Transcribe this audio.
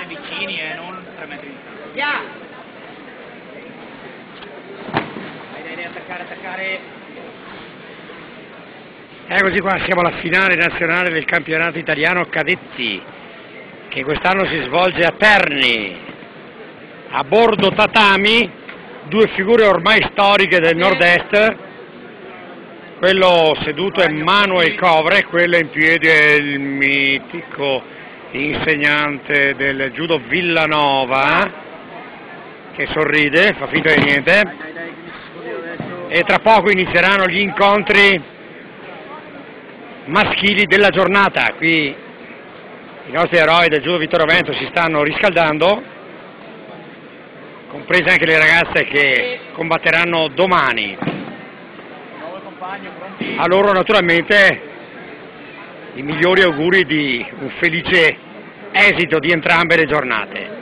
vicini e non 3 metri di distanza. Yeah. Dai, attaccare. Eccoci qua, siamo alla finale nazionale del campionato italiano cadetti, che quest'anno si svolge a Terni, a bordo tatami, due figure ormai storiche del nord-est, quello seduto è Manuel Covre, quello in piedi è il mitico insegnante del judo Villanova, che sorride, fa finta di niente, e tra poco inizieranno gli incontri maschili della giornata. Qui i nostri eroi del judo Vittorio Veneto si stanno riscaldando, comprese anche le ragazze che combatteranno domani. A loro naturalmente i migliori auguri di un felice esito di entrambe le giornate.